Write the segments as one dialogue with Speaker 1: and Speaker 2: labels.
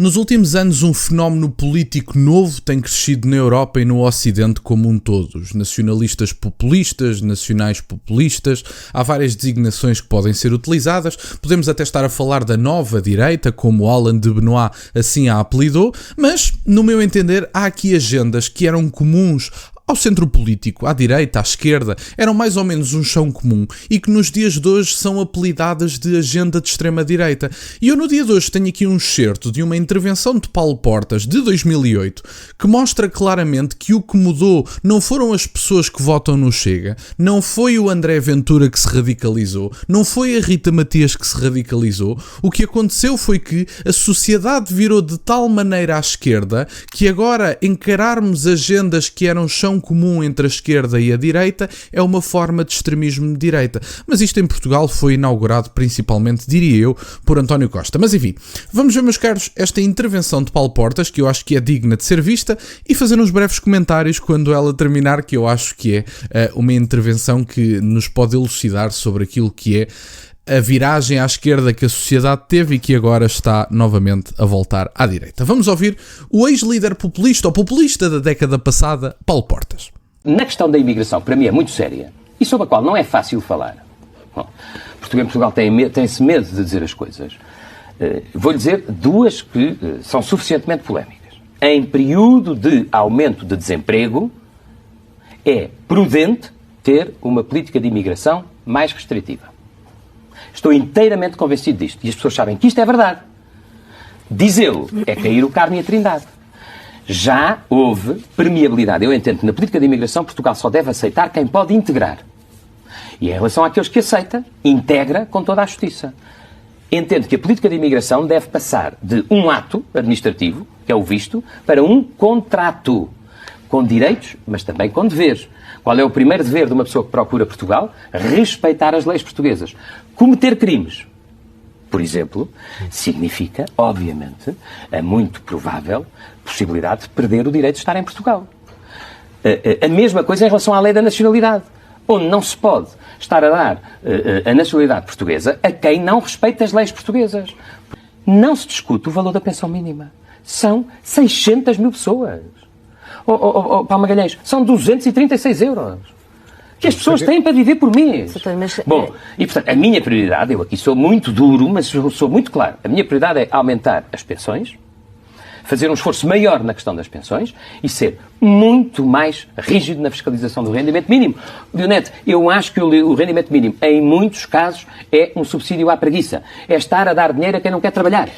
Speaker 1: Nos últimos anos, um fenómeno político novo tem crescido na Europa e no Ocidente como um todo. Os nacionalistas populistas, nacionais populistas, há várias designações que podem ser utilizadas. Podemos até estar a falar da nova direita, como Alain de Benoist assim a apelidou, mas, no meu entender, há aqui agendas que eram comuns ao centro político, à direita, à esquerda, eram mais ou menos um chão comum e que nos dias de hoje são apelidadas de agenda de extrema-direita. E eu no dia de hoje tenho aqui um excerto de uma intervenção de Paulo Portas, de 2008, que mostra claramente que o que mudou não foram as pessoas que votam no Chega, não foi o André Ventura que se radicalizou, não foi a Rita Matias que se radicalizou. O que aconteceu foi que a sociedade virou de tal maneira à esquerda que agora encararmos agendas que eram chão comum entre a esquerda e a direita é uma forma de extremismo de direita. Mas isto em Portugal foi inaugurado principalmente, diria eu, por António Costa. Mas enfim, vamos ver, meus caros, esta intervenção de Paulo Portas, que eu acho que é digna de ser vista, e fazer uns breves comentários quando ela terminar, que eu acho que é uma intervenção que nos pode elucidar sobre aquilo que é a viragem à esquerda que a sociedade teve e que agora está novamente a voltar à direita. Vamos ouvir o ex-líder populista, ou populista da década passada, Paulo Portas.
Speaker 2: Na questão da imigração, que para mim é muito séria, e sobre a qual não é fácil falar. Bom, Portugal tem-se medo de dizer as coisas. Vou-lhe dizer duas que são suficientemente polémicas. Em período de aumento de desemprego, é prudente ter uma política de imigração mais restritiva. Estou inteiramente convencido disto. E as pessoas sabem que isto é verdade. Dizê-lo é cair o carne e a trindade. Já houve permeabilidade. Eu entendo que na política de imigração Portugal só deve aceitar quem pode integrar. E em relação àqueles que aceita, integra com toda a justiça. Entendo que a política de imigração deve passar de um ato administrativo, que é o visto, para um contrato. Com direitos, mas também com deveres. Qual é o primeiro dever de uma pessoa que procura Portugal? Respeitar as leis portuguesas. Cometer crimes, por exemplo, significa, obviamente, a muito provável possibilidade de perder o direito de estar em Portugal. A mesma coisa em relação à lei da nacionalidade, onde não se pode estar a dar a nacionalidade portuguesa a quem não respeita as leis portuguesas. Não se discute o valor da pensão mínima. São 600 mil pessoas. Paulo Magalhães, são 236 euros que as pessoas têm para viver por mês. Bom, e portanto, a minha prioridade, eu aqui sou muito duro, mas sou muito claro, a minha prioridade é aumentar as pensões, fazer um esforço maior na questão das pensões e ser muito mais rígido na fiscalização do rendimento mínimo. Leonete, eu acho que o rendimento mínimo, em muitos casos, é um subsídio à preguiça. É estar a dar dinheiro a quem não quer trabalhar.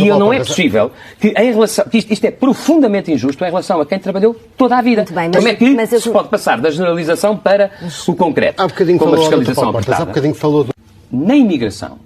Speaker 2: E não é possível que, em relação, que isto é profundamente injusto em relação a quem trabalhou toda a vida. Bem, como é que se pode passar da generalização para o concreto?
Speaker 3: Há bocadinho
Speaker 2: como
Speaker 3: falou
Speaker 2: a fiscalização
Speaker 3: Portas, há bocadinho falou do...
Speaker 2: Na imigração,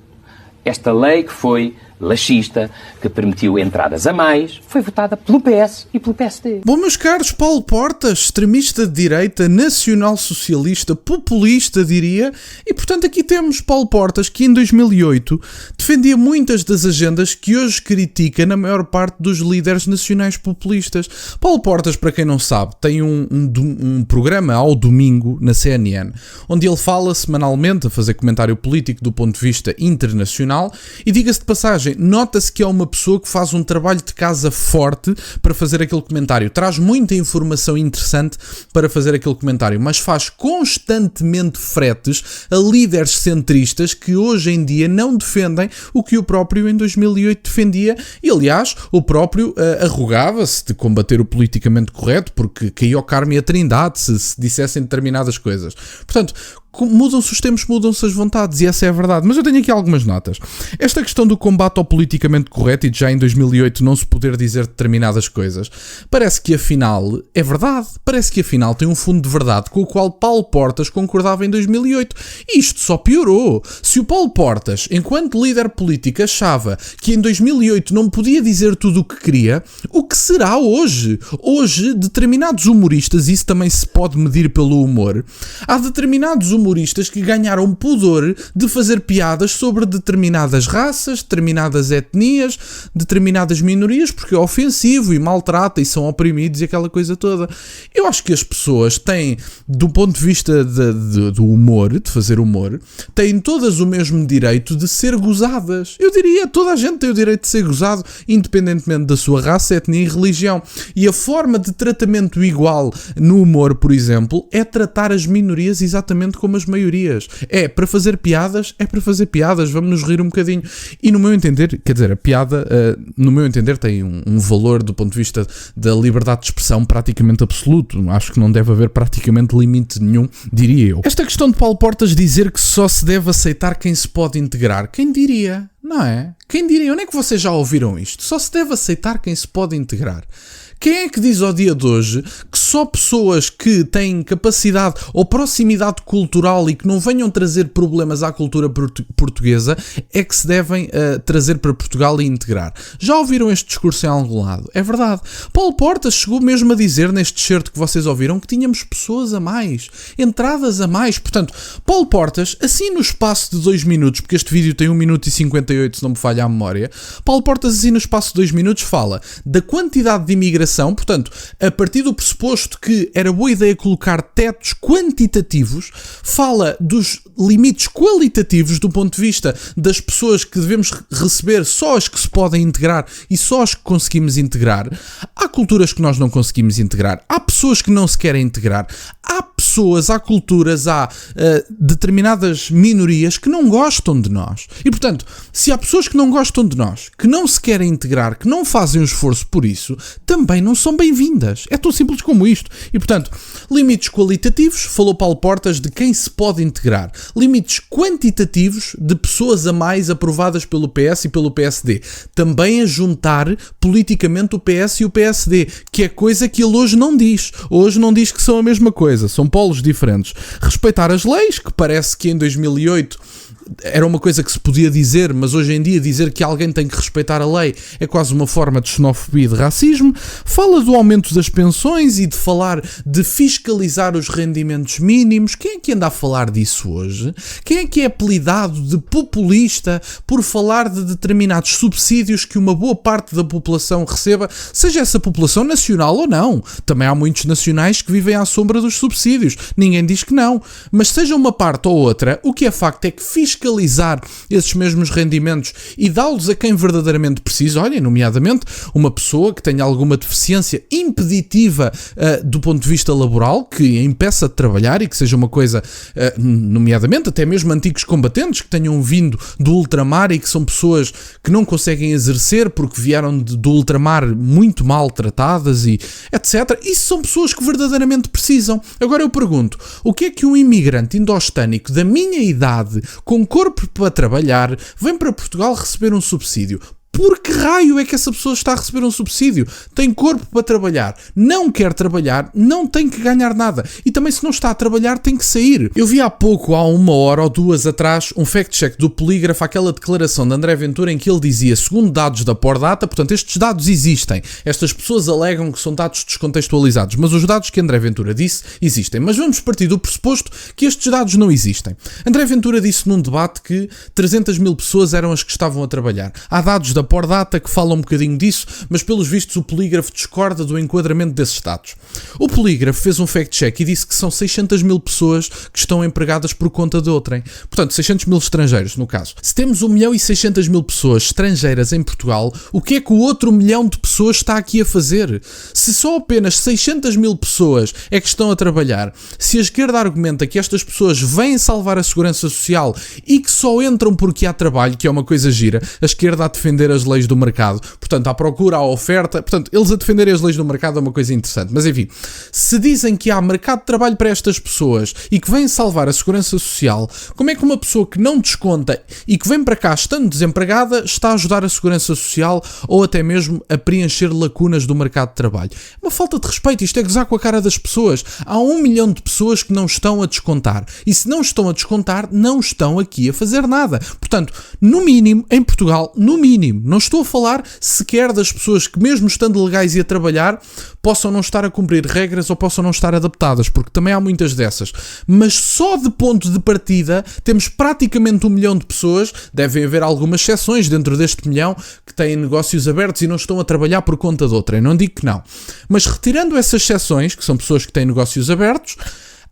Speaker 2: esta lei que foi laxista, que permitiu entradas a mais, foi votada pelo PS e pelo PSD.
Speaker 1: Bom, meus caros, Paulo Portas, extremista de direita, nacional-socialista, populista, diria, e portanto aqui temos Paulo Portas, que em 2008 defendia muitas das agendas que hoje critica na maior parte dos líderes nacionais populistas. Paulo Portas, para quem não sabe, tem um programa ao domingo na CNN, onde ele fala semanalmente a fazer comentário político do ponto de vista internacional, e diga-se de passagem, nota-se que é uma pessoa que faz um trabalho de casa forte para fazer aquele comentário. Traz muita informação interessante para fazer aquele comentário, mas faz constantemente fretes a líderes centristas que hoje em dia não defendem o que o próprio em 2008 defendia. E, aliás, o próprio arrogava-se de combater o politicamente correto, porque caiu ao carme e a trindade se dissessem determinadas coisas. Portanto, mudam-se os tempos, mudam-se as vontades, e essa é a verdade. Mas eu tenho aqui algumas notas. Esta questão do combate ao politicamente correto e de já em 2008 não se poder dizer determinadas coisas, parece que afinal é verdade. Parece que afinal tem um fundo de verdade com o qual Paulo Portas concordava em 2008. E isto só piorou. Se o Paulo Portas, enquanto líder político, achava que em 2008 não podia dizer tudo o que queria, o que será hoje? Hoje, determinados humoristas, isso também se pode medir pelo humor, há determinados humoristas humoristas que ganharam pudor de fazer piadas sobre determinadas raças, determinadas etnias, determinadas minorias, porque é ofensivo e maltrata e são oprimidos e aquela coisa toda. Eu acho que as pessoas têm, do ponto de vista do humor, de fazer humor, têm todas o mesmo direito de ser gozadas. Eu diria, toda a gente tem o direito de ser gozado, independentemente da sua raça, etnia e religião. E a forma de tratamento igual no humor, por exemplo, é tratar as minorias exatamente como as maiorias. É para fazer piadas, vamos nos rir um bocadinho. E no meu entender, quer dizer, a piada, no meu entender, tem um valor do ponto de vista da liberdade de expressão praticamente absoluto. Acho que não deve haver praticamente limite nenhum, diria eu. Esta questão de Paulo Portas dizer que só se deve aceitar quem se pode integrar, quem diria? Não é? Quem diria? Onde é que vocês já ouviram isto? Só se deve aceitar quem se pode integrar. Quem é que diz ao dia de hoje que só pessoas que têm capacidade ou proximidade cultural e que não venham trazer problemas à cultura portuguesa é que se devem trazer para Portugal e integrar? Já ouviram este discurso em algum lado? É verdade. Paulo Portas chegou mesmo a dizer neste certo que vocês ouviram que tínhamos pessoas a mais, entradas a mais. Portanto, Paulo Portas, assim no espaço de 2 minutos, porque este vídeo tem 1 minuto e 58, se não me falha a memória, Paulo Portas assim no espaço de 2 minutos fala da quantidade de imigração. Portanto, a partir do pressuposto que era boa ideia colocar tetos quantitativos, fala dos limites qualitativos do ponto de vista das pessoas que devemos receber, só as que se podem integrar e só as que conseguimos integrar. Há culturas que nós não conseguimos integrar, há pessoas que não se querem integrar, há pessoas, há culturas, há determinadas minorias que não gostam de nós. E, portanto, se há pessoas que não gostam de nós, que não se querem integrar, que não fazem um esforço por isso, também não são bem-vindas. É tão simples como isto. E, portanto, limites qualitativos, falou Paulo Portas de quem se pode integrar. Limites quantitativos de pessoas a mais aprovadas pelo PS e pelo PSD. Também a juntar politicamente o PS e o PSD, que é coisa que ele hoje não diz. Hoje não diz que são a mesma coisa, são polos diferentes. Respeitar as leis, que parece que em 2008 era uma coisa que se podia dizer, mas hoje em dia dizer que alguém tem que respeitar a lei é quase uma forma de xenofobia e de racismo. Fala do aumento das pensões e de falar de fiscalizar os rendimentos mínimos. Quem é que anda a falar disso hoje? Quem é que é apelidado de populista por falar de determinados subsídios que uma boa parte da população receba, seja essa população nacional ou não? Também há muitos nacionais que vivem à sombra dos subsídios. Ninguém diz que não. Mas seja uma parte ou outra, o que é facto é que fiscalizar esses mesmos rendimentos e dá-los a quem verdadeiramente precisa, olhem, nomeadamente uma pessoa que tenha alguma deficiência impeditiva do ponto de vista laboral, que a impeça de trabalhar e que seja uma coisa, nomeadamente até mesmo antigos combatentes que tenham vindo do ultramar e que são pessoas que não conseguem exercer porque vieram do ultramar muito maltratadas e etc. Isso são pessoas que verdadeiramente precisam. Agora eu pergunto, o que é que um imigrante indostânico da minha idade, com corpo para trabalhar, vem para Portugal receber um subsídio? Por que raio é que essa pessoa está a receber um subsídio? Tem corpo para trabalhar, não quer trabalhar, não tem que ganhar nada. E também se não está a trabalhar tem que sair. Eu vi há pouco, há 1 hora ou 2 atrás, um fact-check do Polígrafo, aquela declaração de André Ventura em que ele dizia, segundo dados da Pordata, portanto estes dados existem. Estas pessoas alegam que são dados descontextualizados, mas os dados que André Ventura disse existem. Mas vamos partir do pressuposto que estes dados não existem. André Ventura disse num debate que 300 mil pessoas eram as que estavam a trabalhar. Há dados da Pordata que fala um bocadinho disso, mas pelos vistos o Polígrafo discorda do enquadramento desses dados. O Polígrafo fez um fact-check e disse que são 600 mil pessoas que estão empregadas por conta de outrem. Portanto, 600 mil estrangeiros, no caso. Se temos 1.600.000 pessoas estrangeiras em Portugal, o que é que o outro 1 milhão de pessoas está aqui a fazer? Se só apenas 600 mil pessoas é que estão a trabalhar, se a esquerda argumenta que estas pessoas vêm salvar a segurança social e que só entram porque há trabalho, que é uma coisa gira, a esquerda a defender as leis do mercado, portanto, à procura, à oferta, portanto, eles a defenderem as leis do mercado é uma coisa interessante, mas enfim, se dizem que há mercado de trabalho para estas pessoas e que vêm salvar a segurança social, como é que uma pessoa que não desconta e que vem para cá estando desempregada está a ajudar a segurança social ou até mesmo a preencher lacunas do mercado de trabalho? É uma falta de respeito, isto é gozar com a cara das pessoas. Há 1 milhão de pessoas que não estão a descontar e se não estão a descontar, não estão aqui a fazer nada. Portanto, no mínimo, em Portugal, no mínimo, não estou a falar sequer das pessoas que mesmo estando legais e a trabalhar, possam não estar a cumprir regras ou possam não estar adaptadas, porque também há muitas dessas. Mas só de ponto de partida temos praticamente 1 milhão de pessoas, devem haver algumas exceções dentro deste milhão, que têm negócios abertos e não estão a trabalhar por conta de outra. Eu não digo que não. Mas retirando essas exceções, que são pessoas que têm negócios abertos,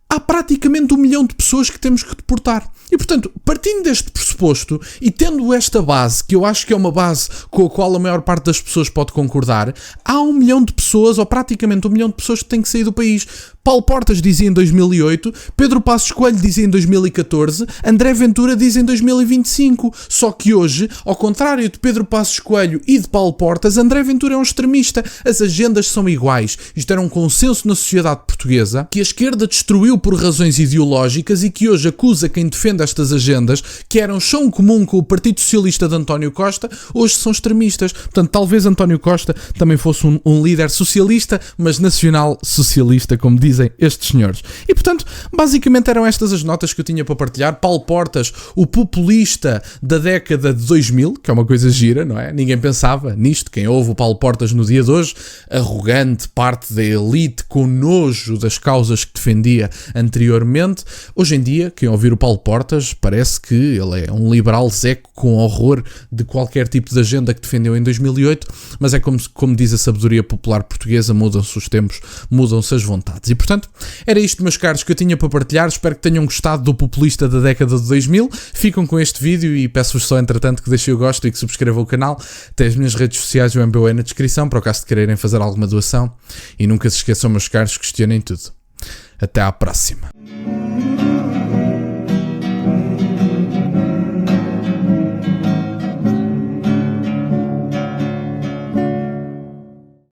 Speaker 1: há praticamente 1 milhão de pessoas que temos que deportar. E, portanto, partindo deste pressuposto e tendo esta base, que eu acho que é uma base com a qual a maior parte das pessoas pode concordar, há 1 milhão de pessoas, ou praticamente 1 milhão de pessoas que têm que sair do país. Paulo Portas dizia em 2008, Pedro Passos Coelho dizia em 2014, André Ventura diz em 2025. Só que hoje, ao contrário de Pedro Passos Coelho e de Paulo Portas, André Ventura é um extremista. As agendas são iguais. Isto era um consenso na sociedade portuguesa que a esquerda destruiu por razões ideológicas e que hoje acusa quem defende estas agendas, que eram chão comum com o Partido Socialista de António Costa, hoje são extremistas. Portanto, talvez António Costa também fosse um líder socialista, mas nacional-socialista, como dizem estes senhores. E, portanto, basicamente eram estas as notas que eu tinha para partilhar. Paulo Portas, o populista da década de 2000, que é uma coisa gira, não é? Ninguém pensava nisto. Quem ouve o Paulo Portas no dia de hoje, arrogante, parte da elite, com nojo das causas que defendia anteriormente. Hoje em dia, quem ouvir o Paulo Portas, parece que ele é um liberal zeco com horror de qualquer tipo de agenda que defendeu em 2008, mas é como diz a sabedoria popular portuguesa, mudam-se os tempos, mudam-se as vontades. E, portanto, era isto, meus caros, que eu tinha para partilhar. Espero que tenham gostado do populista da década de 2000. Ficam com este vídeo e peço-vos só, entretanto, que deixem o gosto e que subscrevam o canal. Tem as minhas redes sociais e o MBA na descrição, para o caso de quererem fazer alguma doação. E nunca se esqueçam, meus caros, questionem tudo. Até à próxima.